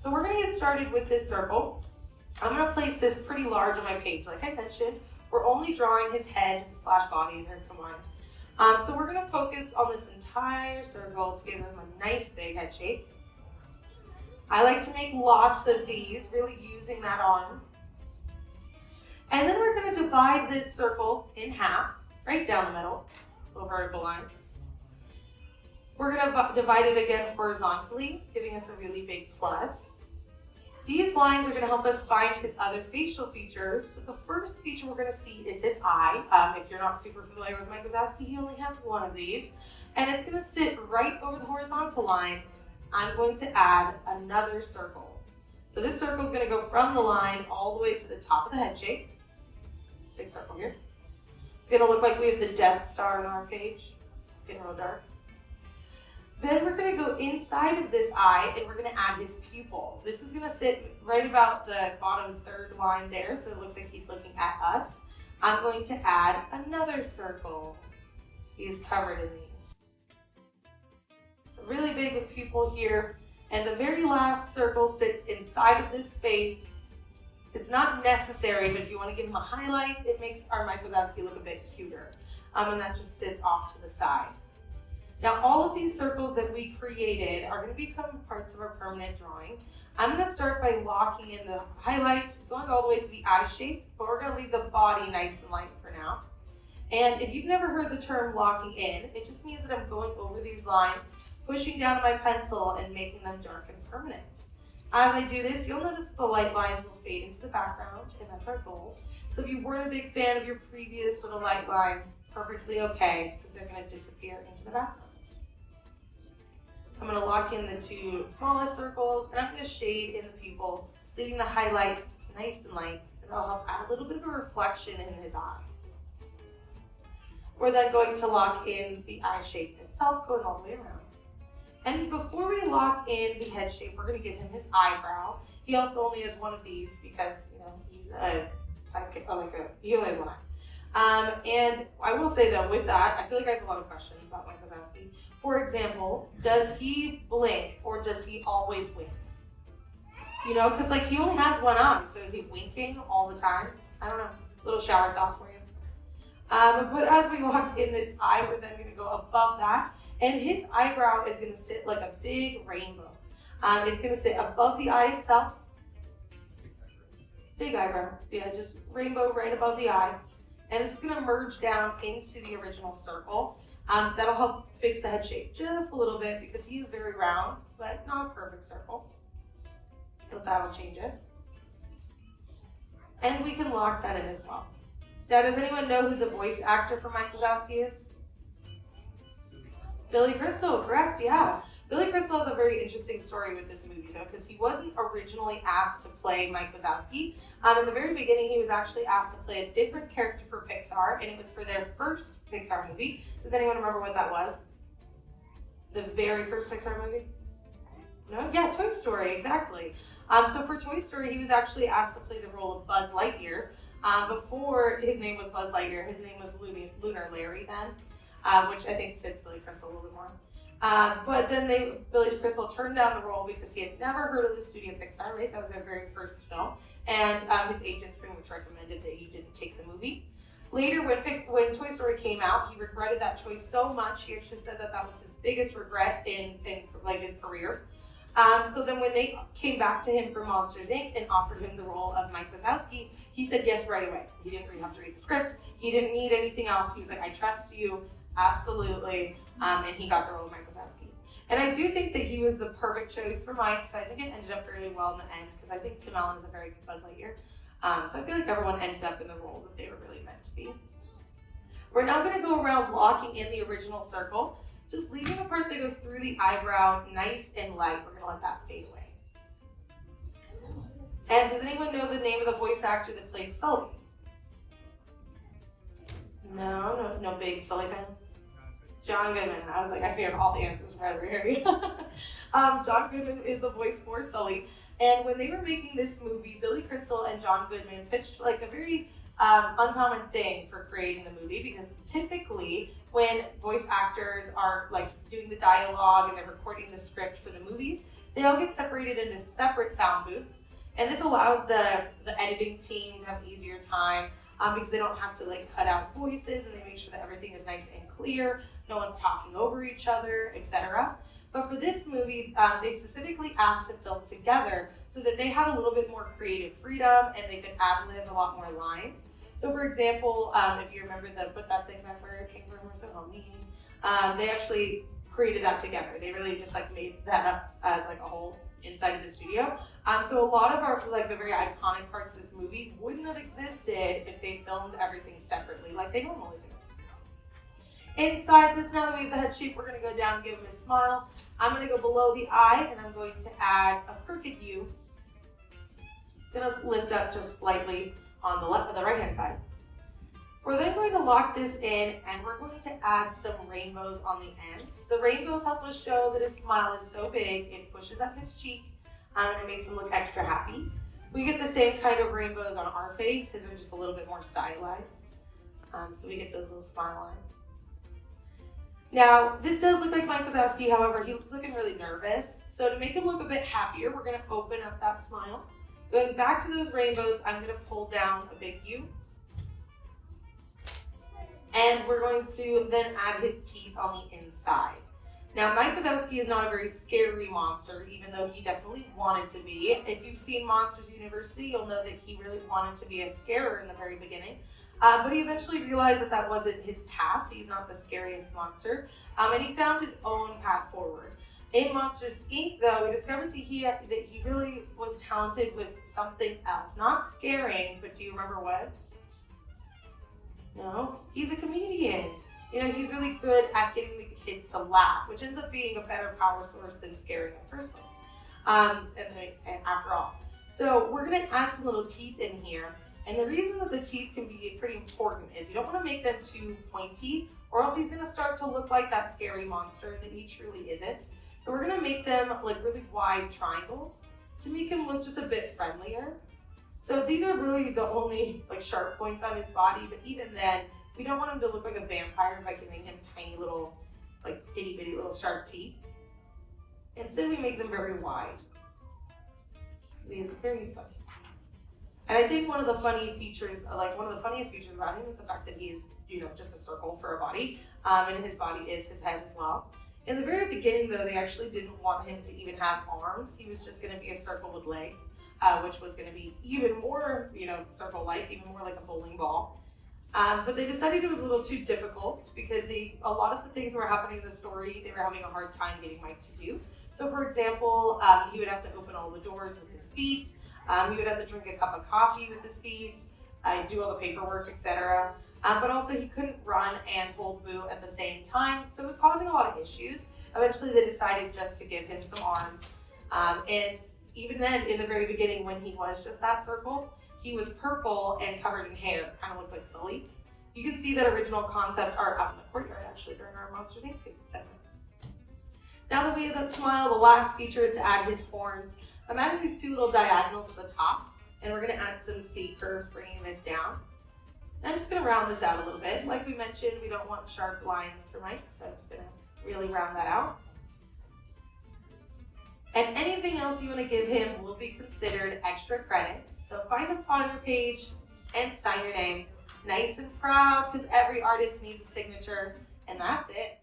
So we're gonna get started with this circle. I'm gonna place this pretty large on my page. Like I mentioned, we're only drawing his head / body here combined. So we're gonna focus on this entire circle to give him a nice big head shape. I like to make lots of these, really using that arm. And then we're gonna divide this circle in half, right down the middle, little vertical line. We're gonna divide it again horizontally, giving us a really big plus. These lines are gonna help us find his other facial features, but the first feature we're gonna see is his eye. If you're not super familiar with Mike Wazowski, he only has one of these, and it's gonna sit right over the horizontal line. I'm going to add another circle. So this circle is gonna go from the line all the way to the top of the head shape. Big circle here. It's gonna look like we have the Death Star on our page. It's getting real dark. Then we're gonna go inside of this eye and we're gonna add his pupil. This is gonna sit right about the bottom third line there, so it looks like he's looking at us. I'm going to add another circle. He's covered in these. So really big pupil here, and the very last circle sits inside of this space. It's not necessary, but if you want to give him a highlight, it makes our Mike Wazowski look a bit cuter. And that just sits off to the side. Now, all of these circles that we created are going to become parts of our permanent drawing. I'm going to start by locking in the highlight, going all the way to the eye shape, but we're going to leave the body nice and light for now. And if you've never heard the term locking in, it just means that I'm going over these lines, pushing down my pencil and making them dark and permanent. As I do this, you'll notice the light lines will fade into the background, and that's our goal. So if you weren't a big fan of your previous little light lines, perfectly okay, because they're going to disappear into the background. I'm going to lock in the two smallest circles, and I'm going to shade in the pupil, leaving the highlight nice and light, and that'll help add a little bit of a reflection in his eye. We're then going to lock in the eye shape itself, going all the way around. And before we lock in the head shape, we're going to give him his eyebrow. He also only has one of these because, he's a sidekick, he only has one eye. And I will say though, with that, I feel like I have a lot of questions about Mike Wazowski. For example, does he blink or does he always wink? Because he only has one eye, so is he winking all the time? I don't know. Little shower thought for you. But as we lock in this eye, we're then going to go above that, and his eyebrow is going to sit like a big rainbow. It's going to sit above the eye itself. Big eyebrow. Yeah, just rainbow right above the eye. And this is going to merge down into the original circle. That'll help fix the head shape just a little bit because he is very round, but not a perfect circle. So that'll change it. And we can lock that in as well. Now, does anyone know who the voice actor for Mike Wazowski is? Billy Crystal, correct, yeah. Billy Crystal has a very interesting story with this movie, though, because he wasn't originally asked to play Mike Wazowski. In the very beginning, he was actually asked to play a different character for Pixar, and it was for their first Pixar movie. Does anyone remember what that was? The very first Pixar movie? No? Yeah, Toy Story, exactly. So for Toy Story, he was actually asked to play the role of Buzz Lightyear. Before his name was Buzz Lightyear, his name was Lunar Larry then, which I think fits Billy Crystal a little bit more. But then Billy Crystal turned down the role because he had never heard of the studio Pixar, right? That was their very first film. And his agents pretty much recommended that he didn't take the movie. Later, when Toy Story came out, he regretted that choice so much. He actually said that was his biggest regret in his career. So then when they came back to him for Monsters, Inc. and offered him the role of Mike Wazowski, he said yes right away. He didn't really have to read the script. He didn't need anything else. He was like, I trust you, absolutely. And he got the role of Mike Wazowski. And I do think that he was the perfect choice for Mike, so I think it ended up really well in the end, because I think Tim Allen is a very good Buzz Lightyear. So I feel like everyone ended up in the role that they were really meant to be. We're now going to go around locking in the original circle, just leaving the part that goes through the eyebrow nice and light. We're going to let that fade away. And does anyone know the name of the voice actor that plays Sully? No big Sully fans? John Goodman. I was like, I figured all the answers right over here. John Goodman is the voice for Sully. And when they were making this movie, Billy Crystal and John Goodman pitched like a very uncommon thing for creating the movie, because typically when voice actors are like doing the dialogue and they're recording the script for the movies, they all get separated into separate sound booths. And this allows the editing team to have an easier time because they don't have to like cut out voices, and they make sure that everything is nice and clear. No one's talking over each other, etc. But for this movie, they specifically asked to film together so that they had a little bit more creative freedom and they could ad-lib a lot more lines. So for example, if you remember the "put that thing back where it came from" or something, they actually created that together. They really just like made that up as like a whole inside of the studio. So a lot of our like the very iconic parts of this movie wouldn't have existed if they filmed everything separately like they normally do. Inside this, now that we have the head shape, we're going to go down and give him a smile. I'm going to go below the eye and I'm going to add a crooked U. Going to lift up just slightly on the left or the right hand side. We're then going to lock this in and we're going to add some rainbows on the end. The rainbows help us show that his smile is so big it pushes up his cheek and it makes him look extra happy. We get the same kind of rainbows on our face. His are just a little bit more stylized. So we get those little smile lines. Now, this does look like Mike Wazowski, however, he looks looking really nervous. So to make him look a bit happier, we're going to open up that smile. Going back to those rainbows, I'm going to pull down a big U. And we're going to then add his teeth on the inside. Now, Mike Wazowski is not a very scary monster, even though he definitely wanted to be. If you've seen Monsters University, you'll know that he really wanted to be a scarer in the very beginning. But he eventually realized that that wasn't his path. He's not the scariest monster. And he found his own path forward. In Monsters, Inc., though, we discovered that he really was talented with something else. Not scaring, but do you remember what? No, he's a comedian. You know, he's really good at getting the kids to laugh, which ends up being a better power source than scaring in the first place. And after all. So we're going to add some little teeth in here. And the reason that the teeth can be pretty important is you don't want to make them too pointy, or else he's going to start to look like that scary monster that he truly isn't. So we're going to make them like really wide triangles to make him look just a bit friendlier. So these are really the only like sharp points on his body, but even then, we don't want him to look like a vampire by giving him tiny little, like itty bitty little sharp teeth. Instead, we make them very wide. He's very funny. And I think one of the funny features, like one of the funniest features about him is the fact that he is, you know, just a circle for a body, and his body is his head as well. In the very beginning, though, they actually didn't want him to even have arms. He was just going to be a circle with legs, which was going to be even more, you know, circle-like, even more like a bowling ball. But they decided it was a little too difficult because a lot of the things that were happening in the story, they were having a hard time getting Mike to do. So, for example, he would have to open all the doors with his feet. He would have to drink a cup of coffee with his feet, do all the paperwork, etc. But also he couldn't run and hold Boo at the same time, so it was causing a lot of issues. Eventually they decided just to give him some arms. And even then, in the very beginning, when he was just that circle, he was purple and covered in hair, kind of looked like Sully. You can see that original concept art up in the courtyard actually during our Monsters Inc. segment. Now that we have that smile, the last feature is to add his horns. I'm adding these two little diagonals to the top, and we're going to add some C curves, bringing this down. And I'm just going to round this out a little bit. Like we mentioned, we don't want sharp lines for Mike, so I'm just going to really round that out. And anything else you want to give him will be considered extra credits. So find a spot on your page and sign your name. Nice and proud, because every artist needs a signature, and that's it.